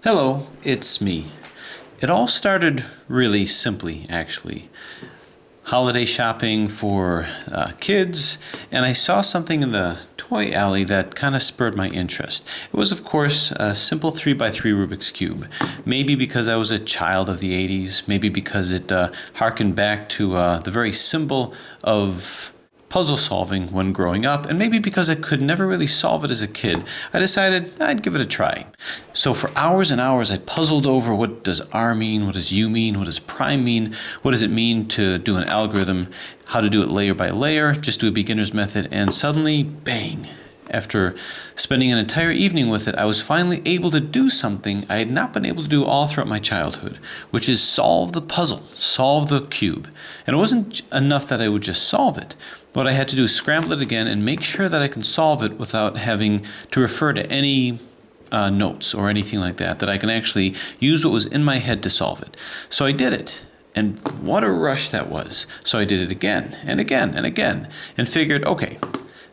Hello, it's me. It all started really simply, actually. Holiday shopping for kids, and I saw something in the toy alley that kind of spurred my interest. It was, of course, a simple 3x3 Rubik's Cube. Maybe because I was a child of the 80s, maybe because it harkened back to the very symbol of puzzle solving when growing up, and maybe because I could never really solve it as a kid, I decided I'd give it a try. So for hours and hours I puzzled over, what does R mean, what does U mean, what does prime mean, what does it mean to do an algorithm, how to do it layer by layer, just do a beginner's method, and suddenly, bang! After spending an entire evening with it, I was finally able to do something I had not been able to do all throughout my childhood, which is solve the puzzle, solve the cube. And it wasn't enough that I would just solve it. What I had to do is scramble it again and make sure that I can solve it without having to refer to any notes or anything like that, that I can actually use what was in my head to solve it. So I did it. And what a rush that was. So I did it again and again and again and figured, okay,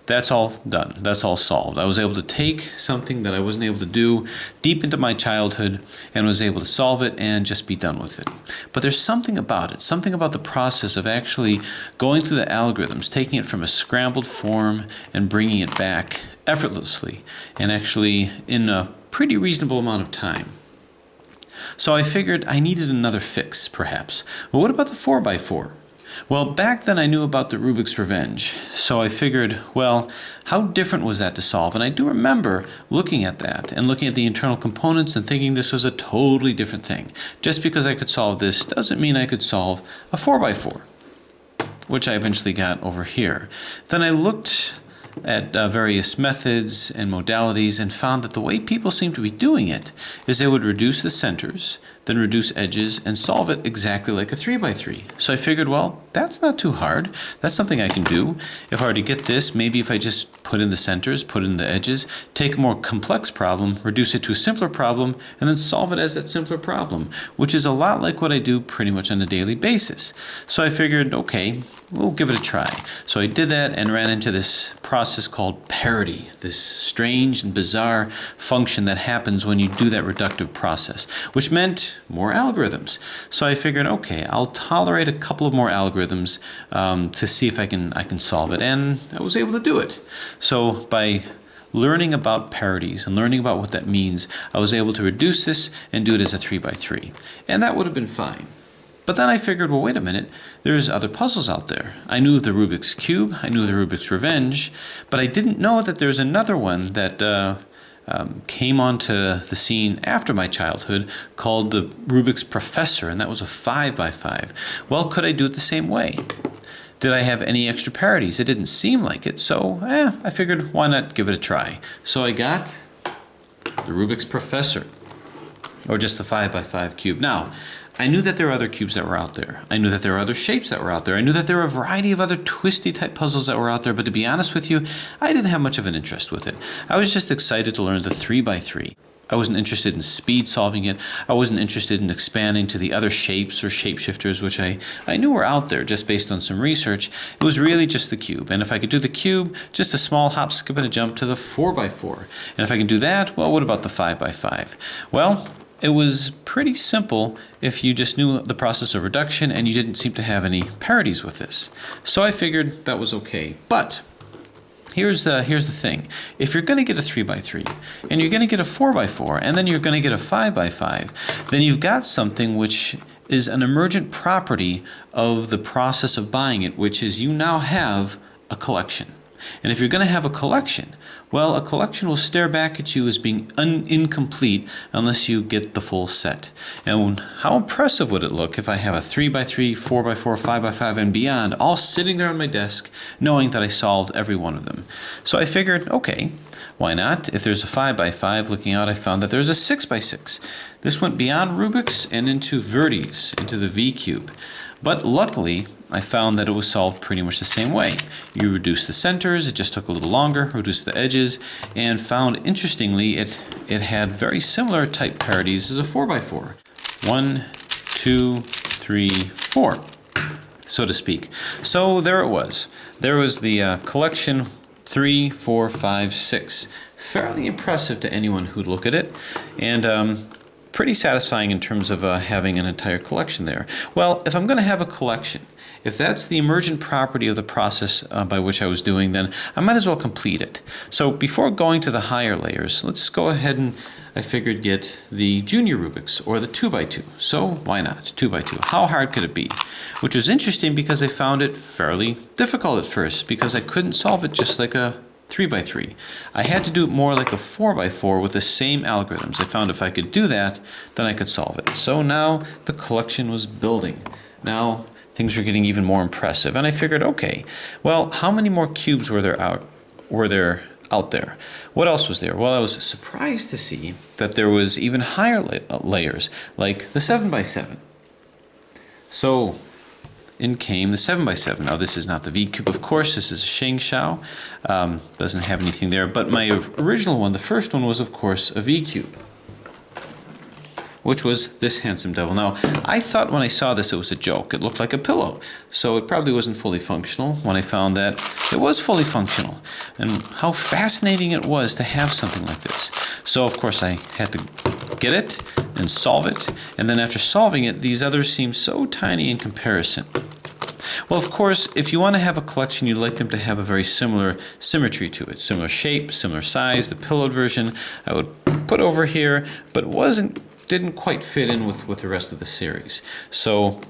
that's all done. That's all solved. I was able to take something that I wasn't able to do deep into my childhood and was able to solve it and just be done with it. But there's something about it, something about the process of actually going through the algorithms, taking it from a scrambled form and bringing it back effortlessly and actually in a pretty reasonable amount of time. So I figured I needed another fix, perhaps. Well, what about the 4x4? Well, back then I knew about the Rubik's Revenge, so I figured, well, how different was that to solve? And I do remember looking at that and looking at the internal components and thinking this was a totally different thing. Just because I could solve this doesn't mean I could solve a 4x4, which I eventually got over here. Then I looked at various methods and modalities and found that the way people seem to be doing it is they would reduce the centers, then reduce edges, and solve it exactly like a 3x3. So I figured, well, that's not too hard. That's something I can do. If I were to get this, maybe if I just put in the centers, put in the edges, take a more complex problem, reduce it to a simpler problem, and then solve it as that simpler problem, which is a lot like what I do pretty much on a daily basis. So I figured, okay, we'll give it a try. So I did that and ran into this process called parity, this strange and bizarre function that happens when you do that reductive process, which meant more algorithms. So I figured, okay, I'll tolerate a couple of more algorithms to see if I can solve it, and I was able to do it. So by learning about parities and learning about what that means, I was able to reduce this and do it as a 3x3, and that would have been fine. But then I figured, well, wait a minute, there's other puzzles out there. I knew of the Rubik's Cube, I knew of the Rubik's Revenge, but I didn't know that there's another one that came onto the scene after my childhood called the Rubik's Professor, and that was a 5x5. Well, could I do it the same way? Did I have any extra parities? It didn't seem like it, so I figured, why not give it a try? So I got the Rubik's Professor, or just the 5x5 cube. Now, I knew that there were other cubes that were out there. I knew that there were other shapes that were out there. I knew that there were a variety of other twisty type puzzles that were out there, but to be honest with you, I didn't have much of an interest with it. I was just excited to learn the 3x3. I wasn't interested in speed solving it. I wasn't interested in expanding to the other shapes or shapeshifters, which I knew were out there just based on some research. It was really just the cube. And if I could do the cube, just a small hop, skip, and a jump to the 4x4. And if I can do that, well, what about the 5x5? Well, it was pretty simple if you just knew the process of reduction and you didn't seem to have any parities with this. So I figured that was okay. But here's the thing. If you're going to get a 3x3 and you're going to get a 4x4 and then you're going to get a 5x5, then you've got something which is an emergent property of the process of buying it, which is you now have a collection. And if you're going to have a collection, well, a collection will stare back at you as being incomplete unless you get the full set. And how impressive would it look if I have a 3x3, 4x4, 5x5, and beyond all sitting there on my desk knowing that I solved every one of them. So I figured, okay, why not? If there's a 5x5 looking out, I found that there's a 6x6. This went beyond Rubik's and into Verti's, into the V cube. But luckily, I found that it was solved pretty much the same way. You reduce the centers, it just took a little longer, reduced the edges, and found, interestingly, it had very similar type parities as a 4x4. 1, 2, 3, 4, so to speak. So there it was. There was the collection 3, 4, 5, 6. Fairly impressive to anyone who'd look at it. And pretty satisfying in terms of having an entire collection there. Well, if I'm going to have a collection, if that's the emergent property of the process by which I was doing, then I might as well complete it. So before going to the higher layers, let's go ahead and, I figured, get the junior Rubik's, or the 2x2. So why not 2x2? How hard could it be? Which was interesting because I found it fairly difficult at first because I couldn't solve it just like a 3x3. I had to do it more like a 4x4 with the same algorithms. I found if I could do that, then I could solve it. So now the collection was building. Now things were getting even more impressive. And I figured, okay, well, how many more cubes were there out there? What else was there? Well, I was surprised to see that there was even higher layers, like the 7x7. So in came the 7x7. Now this is not the V cube, of course, this is a Sheng Shao. Doesn't have anything there, but my original one, the first one, was of course a V cube, which was this handsome devil. Now, I thought when I saw this it was a joke. It looked like a pillow, so it probably wasn't fully functional. When I found that it was fully functional, and how fascinating it was to have something like this. So of course I had to get it and solve it, and then after solving it, these others seem so tiny in comparison. Well, of course, if you want to have a collection, you'd like them to have a very similar symmetry to it. Similar shape, similar size. The pillowed version I would put over here, but didn't quite fit in with the rest of the series. So,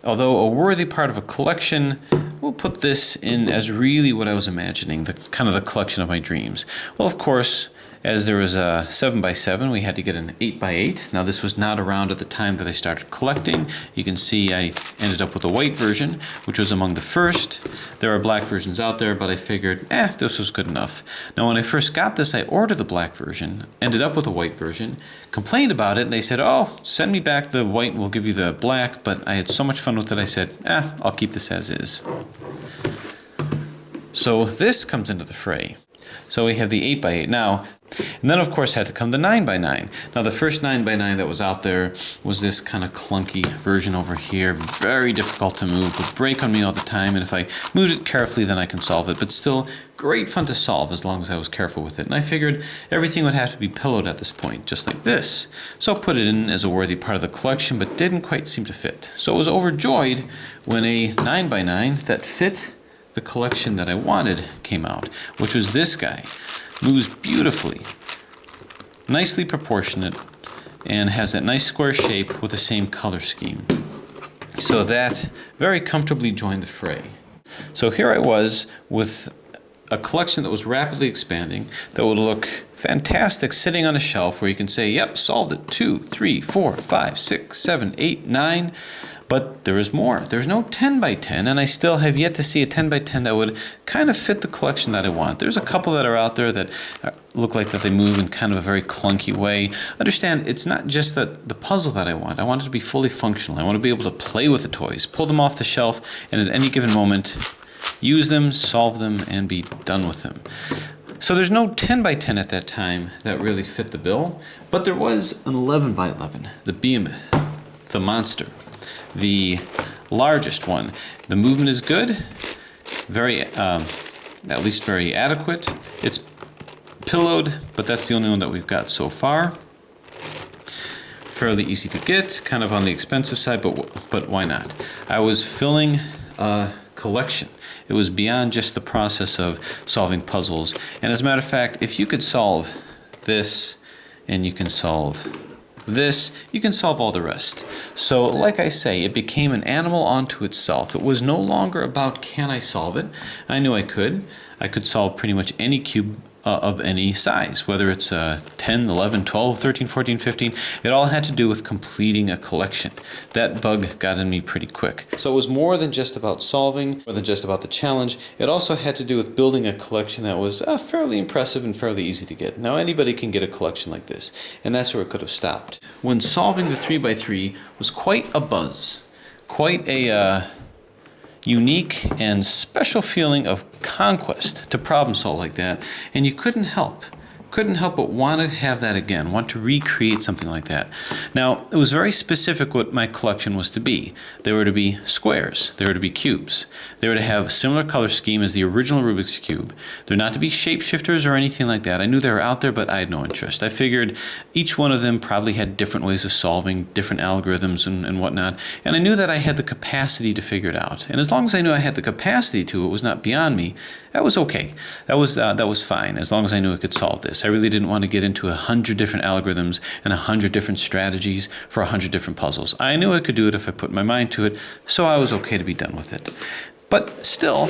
although a worthy part of a collection, we'll put this in as really what I was imagining, the kind of the collection of my dreams. Well, of course, as there was a 7x7, we had to get an 8x8. Now this was not around at the time that I started collecting. You can see I ended up with a white version, which was among the first. There are black versions out there, but I figured, this was good enough. Now when I first got this, I ordered the black version, ended up with a white version, complained about it, and they said, oh, send me back the white and we'll give you the black. But I had so much fun with it, I said, I'll keep this as is. So this comes into the fray. So we have the 8x8 now, and then of course had to come the 9x9. Now the first 9x9 that was out there was this kind of clunky version over here, very difficult to move, would break on me all the time, and if I moved it carefully then I can solve it, but still great fun to solve as long as I was careful with it. And I figured everything would have to be pillowed at this point, just like this. So I put it in as a worthy part of the collection, but didn't quite seem to fit. So I was overjoyed when a 9x9 that fit the collection that I wanted came out, which was this guy. Moves beautifully, nicely proportionate, and has that nice square shape with the same color scheme. So that very comfortably joined the fray. So here I was with a collection that was rapidly expanding, that would look fantastic sitting on a shelf where you can say, yep, solved it, 2, 3, 4, 5, 6, 7, 8, 9. But there is more. There's no 10x10, and I still have yet to see a 10x10 that would kind of fit the collection that I want. There's a couple that are out there that look like that they move in kind of a very clunky way. Understand, it's not just the puzzle that I want. I want it to be fully functional. I want to be able to play with the toys, pull them off the shelf, and at any given moment, use them, solve them, and be done with them. So there's no 10x10 at that time that really fit the bill, but there was an 11x11, the behemoth, the monster. The largest one. The movement is good, very, at least very adequate. It's pillowed, but that's the only one that we've got so far. Fairly easy to get, kind of on the expensive side, but why not? I was filling a collection. It was beyond just the process of solving puzzles. And as a matter of fact, if you could solve this and you can solve this, you can solve all the rest. So like I say, it became an animal unto itself. It was no longer about can I solve it. I knew I could. I could solve pretty much any cube of any size, whether it's 10, 11, 12, 13, 14, 15. It all had to do with completing a collection. That bug got in me pretty quick. So it was more than just about solving, more than just about the challenge. It also had to do with building a collection that was fairly impressive and fairly easy to get. Now anybody can get a collection like this, and that's where it could have stopped. When solving the 3x3 was quite a buzz, quite a unique and special feeling of conquest to problem solve like that, and you couldn't help couldn't help but want to have that again, want to recreate something like that. Now, it was very specific what my collection was to be. They were to be squares. They were to be cubes. They were to have a similar color scheme as the original Rubik's Cube. They're not to be shapeshifters or anything like that. I knew they were out there, but I had no interest. I figured each one of them probably had different ways of solving, different algorithms and whatnot, and I knew that I had the capacity to figure it out. And as long as I knew I had the capacity to, it was not beyond me, that was okay. That was fine, as long as I knew I could solve this. I really didn't want to get into 100 different algorithms and 100 different strategies for 100 different puzzles. I knew I could do it if I put my mind to it, so I was okay to be done with it. But still,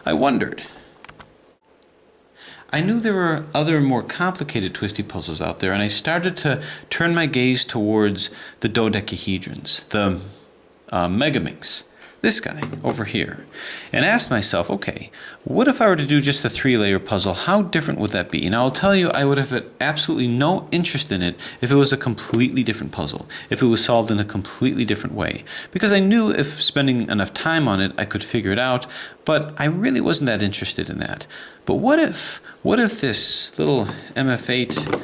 I wondered. I knew there were other more complicated twisty puzzles out there, and I started to turn my gaze towards the dodecahedrons, the megaminx, this guy over here, and asked myself, okay, what if I were to do just a 3-layer puzzle? How different would that be? And I'll tell you, I would have had absolutely no interest in it if it was a completely different puzzle, if it was solved in a completely different way. Because I knew if spending enough time on it, I could figure it out, but I really wasn't that interested in that. But what if this little MF8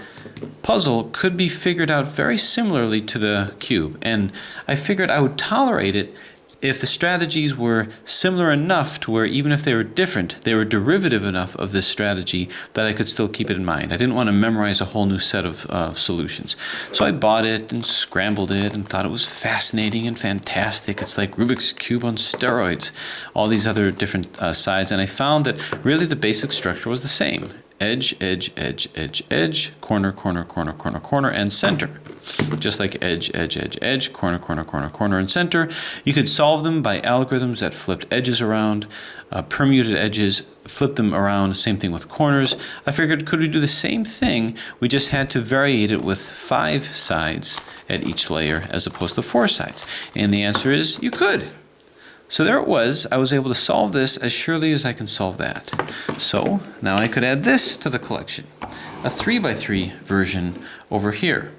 puzzle could be figured out very similarly to the cube? And I figured I would tolerate it if the strategies were similar enough to where even if they were different, they were derivative enough of this strategy that I could still keep it in mind. I didn't want to memorize a whole new set of solutions. So I bought it and scrambled it and thought it was fascinating and fantastic. It's like Rubik's Cube on steroids, all these other different sides. And I found that really the basic structure was the same. Edge, edge, edge, edge, edge, corner, corner, corner, corner, corner, and center. Just like edge, edge, edge, edge, corner, corner, corner, corner, and center. You could solve them by algorithms that flipped edges around, permuted edges, flipped them around, same thing with corners. I figured, could we do the same thing? We just had to variate it with 5 sides at each layer as opposed to 4 sides. And the answer is, you could. So there it was. I was able to solve this as surely as I can solve that. So now I could add this to the collection, a 3x3 version over here.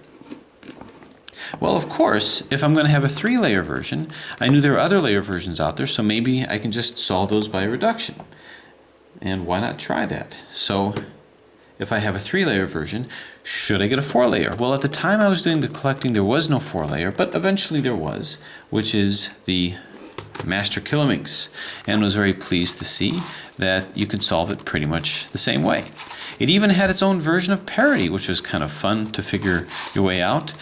Well, of course, if I'm going to have a 3-layer version, I knew there were other layer versions out there, so maybe I can just solve those by reduction. And why not try that? So if I have a 3-layer version, should I get a 4-layer? Well, at the time I was doing the collecting, there was no 4-layer, but eventually there was, which is the Master Kilominx, and was very pleased to see that you can solve it pretty much the same way. It even had its own version of parity, which was kind of fun to figure your way out.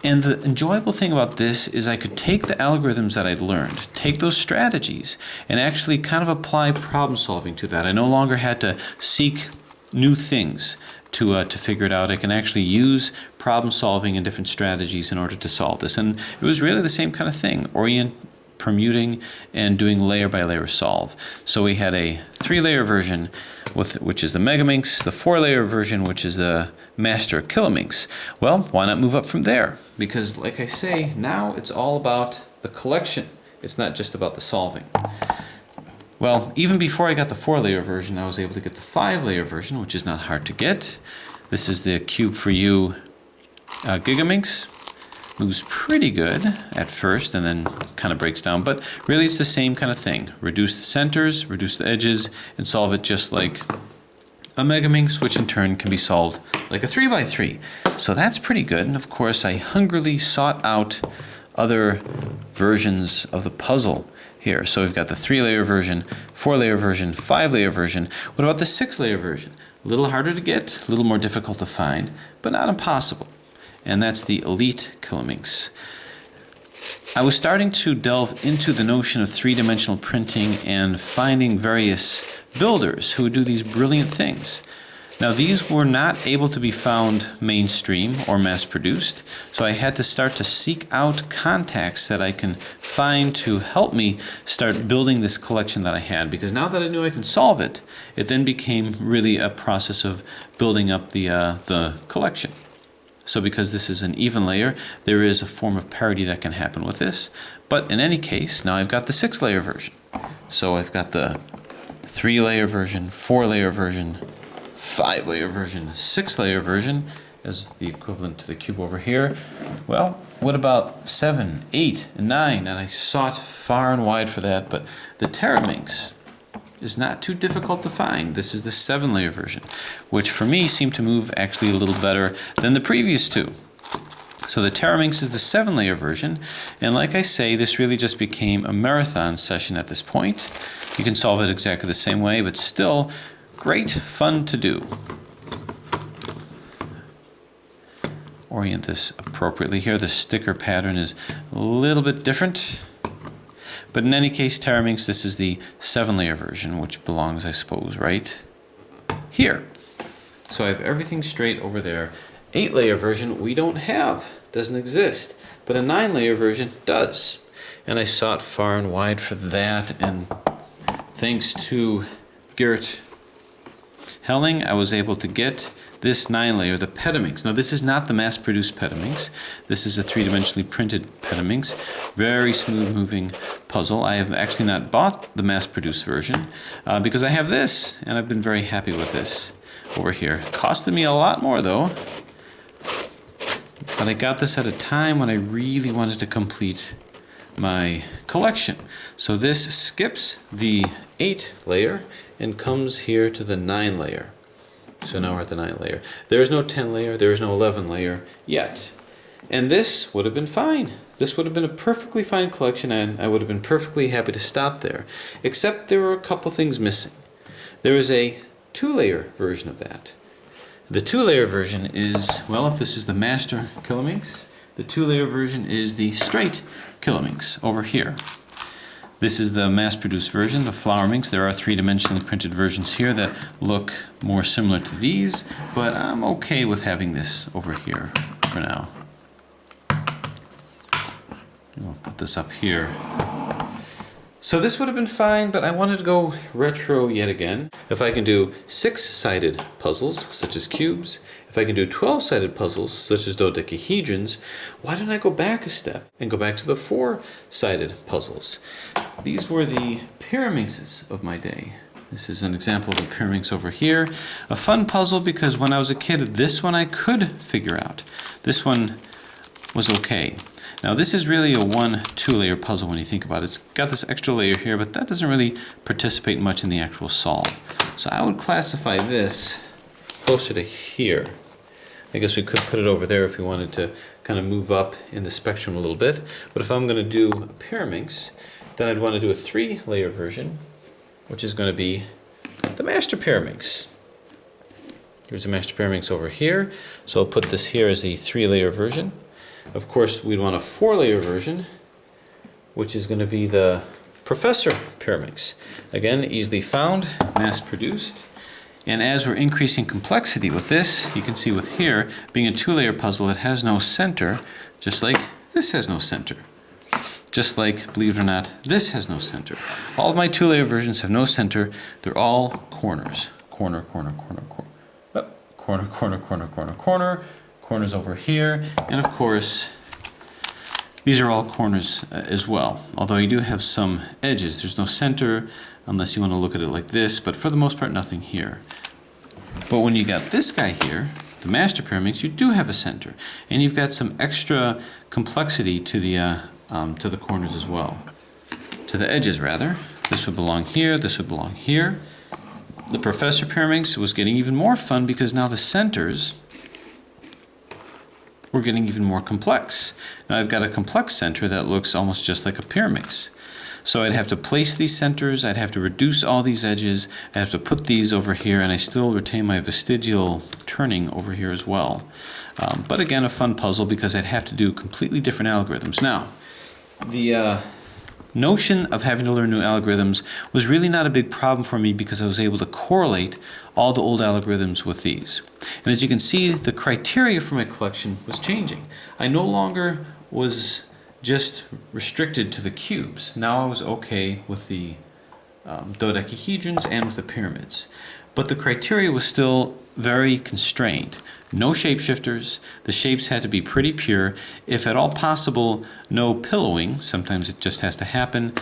And the enjoyable thing about this is I could take the algorithms that I'd learned, take those strategies, and actually kind of apply problem solving to that. I no longer had to seek new things to figure it out. I can actually use problem solving and different strategies in order to solve this. And it was really the same kind of thing, permuting and doing layer by layer solve. So we had a 3-layer version, which is the Megaminx, the 4-layer version, which is the Master Kilominx. Well, why not move up from there? Because like I say, now it's all about the collection. It's not just about the solving. Well, even before I got the 4-layer version, I was able to get the 5-layer version, which is not hard to get. This is the Cube for You Gigaminx. Moves pretty good at first and then kind of breaks down, but really it's the same kind of thing. Reduce the centers, reduce the edges, and solve it just like a Megaminx, which in turn can be solved like a 3x3. So that's pretty good, and of course I hungrily sought out other versions of the puzzle here. So we've got the 3-layer version, 4-layer version, 5-layer version. What about the 6-layer version? A little harder to get, a little more difficult to find, but not impossible. And that's the Elite Kilominx. I was starting to delve into the notion of 3-dimensional printing and finding various builders who would do these brilliant things. Now, these were not able to be found mainstream or mass-produced, so I had to start to seek out contacts that I can find to help me start building this collection that I had, because now that I knew I can solve it, it then became really a process of building up the collection. So because this is an even layer, there is a form of parity that can happen with this. But in any case, now I've got the 6-layer version. So I've got the 3-layer version, 4-layer version, 5-layer version, 6-layer version as the equivalent to the cube over here. Well, what about 7, 8, and 9? And I sought far and wide for that, but the Terraminx is not too difficult to find. This is the 7-layer version, which for me seemed to move actually a little better than the previous two. So the Terraminx is the 7-layer version, and like I say, this really just became a marathon session at this point. You can solve it exactly the same way, but still great fun to do. Orient this appropriately here. The sticker pattern is a little bit different. But in any case, Terraminx, this is the 7-layer version, which belongs, I suppose, right here. So I have everything straight over there. 8-layer version we don't have, doesn't exist, but a 9-layer version does. And I sought far and wide for that, and thanks to Garrett Helling, I was able to get this 9-layer, the Petaminx. Now this is not the mass-produced Petaminx. This is a 3-dimensionally printed Petaminx. Very smooth moving puzzle. I have actually not bought the mass-produced version because I have this, and I've been very happy with this over here. It costed me a lot more though, but I got this at a time when I really wanted to complete my collection. So this skips the 8-layer and comes here to the 9-layer. So now we're at the 9-layer. There is no 10-layer, there is no 11-layer yet. And this would have been fine. This would have been a perfectly fine collection, and I would have been perfectly happy to stop there. Except there were a couple things missing. There is a 2-layer version of that. The 2-layer version is, well, if this is the master Kilominx, the 2-layer version is the straight Kilominx over here. This is the mass-produced version, the Flower Minx. There are 3-dimensionally printed versions here that look more similar to these, but I'm okay with having this over here for now. I'll put this up here. So this would have been fine, but I wanted to go retro yet again. If I can do 6-sided puzzles, such as cubes, if I can do 12-sided puzzles, such as dodecahedrons, why don't I go back a step and go back to the 4-sided puzzles? These were the Pyraminxes of my day. This is an example of a Pyraminx over here. A fun puzzle because when I was a kid, this one I could figure out. This one was okay. Now this is really a 1-2-layer puzzle when you think about it. It's got this extra layer here, but that doesn't really participate much in the actual solve. So I would classify this closer to here. I guess we could put it over there if we wanted to kind of move up in the spectrum a little bit. But if I'm going to do a Pyraminx, then I'd want to do a 3-layer version, which is going to be the Master Pyraminx. Here's the Master Pyraminx over here. So I'll put this here as the 3-layer version. Of course, we'd want a 4-layer version, which is going to be the Professor Pyraminx. Again, easily found, mass-produced. And as we're increasing complexity with this, you can see with here, being a 2-layer puzzle, it has no center, just like this has no center. Just like, believe it or not, this has no center. All of my 2-layer versions have no center. They're all corners. Corner, corner, corner, corner. Oh, corner, corner, corner, corner, corner. Corners over here, and of course these are all corners as well, although you do have some edges. There's no center unless you want to look at it like this, but for the most part nothing here. But when you got this guy here, the Master Pyraminx, you do have a center, and you've got some extra complexity to the corners as well, to the edges rather. This would belong here, this would belong here. The Professor Pyraminx was getting even more fun because now the centers we're getting even more complex. Now I've got a complex center that looks almost just like a Pyraminx. So I'd have to place these centers, I'd have to reduce all these edges, I'd have to put these over here, and I still retain my vestigial turning over here as well. But again, a fun puzzle because I'd have to do completely different algorithms. Now, the notion of having to learn new algorithms was really not a big problem for me because I was able to correlate all the old algorithms with these. And as you can see, the criteria for my collection was changing. I no longer was just restricted to the cubes. Now I was okay with the dodecahedrons and with the pyramids. But the criteria was still very constrained. No shapeshifters, the shapes had to be pretty pure, if at all possible, no pillowing, sometimes it just has to happen,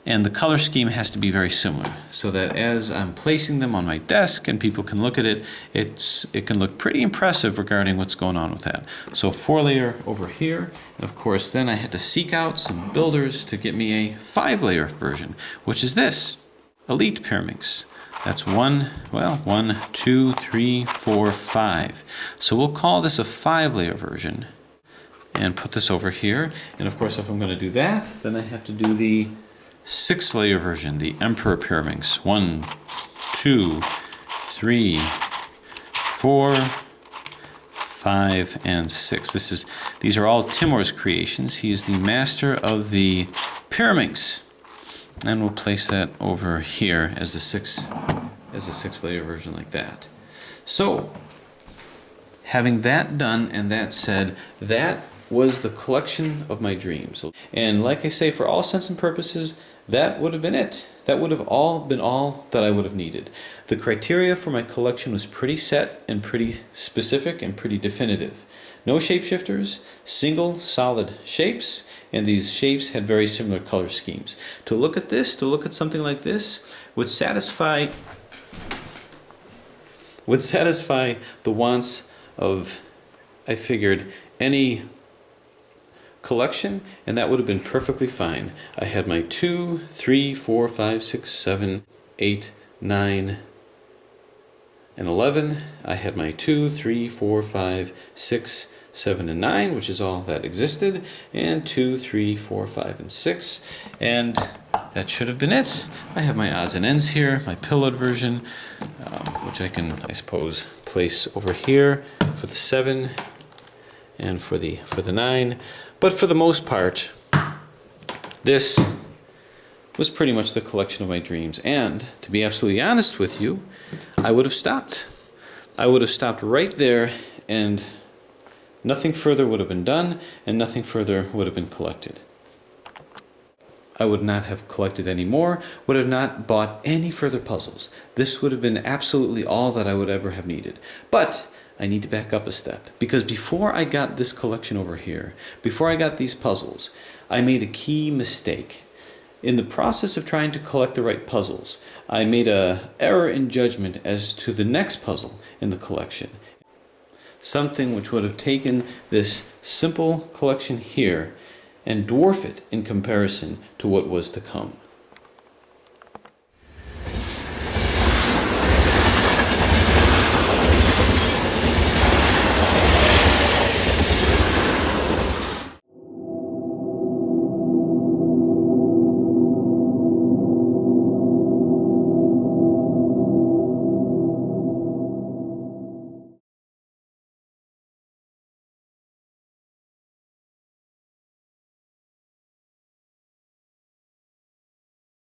and the color scheme has to be very similar, so that as I'm placing them on my desk and people can look at it, it can look pretty impressive regarding what's going on with that. So 4-layer over here, and of course then I had to seek out some builders to get me a 5-layer version, which is this. elite pyraminx. That's one, 2, 3, 4, 5. So we'll call this a 5-layer version and put this over here. And of course, if I'm going to do that, then I have to do the 6-layer version, the Emperor pyraminx. 1, 2, 3, 4, 5, and 6. These are all Timur's creations. He is the master of the pyraminx. And we'll place that over here as a 6-layer version like that. So, having that done and that said, that was the collection of my dreams. And like I say, for all intents and purposes, that would have been it. That would have all been all that I would have needed. The criteria for my collection was pretty set and pretty specific and pretty definitive. No shapeshifters, single solid shapes, and these shapes had very similar color schemes. To look at this, to look at something like this, would satisfy the wants of, I figured, any collection, and that would have been perfectly fine. I had my 2, 3, 4, 5, 6, 7, 8, 9, and 11. I had my 2, 3, 4, 5, 6, 7, and 9, which is all that existed, and 2, 3, 4, 5, and 6, and that should have been it. I have my odds and ends here, my pillowed version, which I can, I suppose, place over here for the 7 and for the 9. But for the most part, this was pretty much the collection of my dreams. And to be absolutely honest with you, I would have stopped. I would have stopped right there, and nothing further would have been done, and nothing further would have been collected. I would not have collected any more, would have not bought any further puzzles. This would have been absolutely all that I would ever have needed. But I need to back up a step, because before I got this collection over here, before I got these puzzles, I made a key mistake. In the process of trying to collect the right puzzles, I made an error in judgment as to the next puzzle in the collection. Something which would have taken this simple collection here and dwarf it in comparison to what was to come.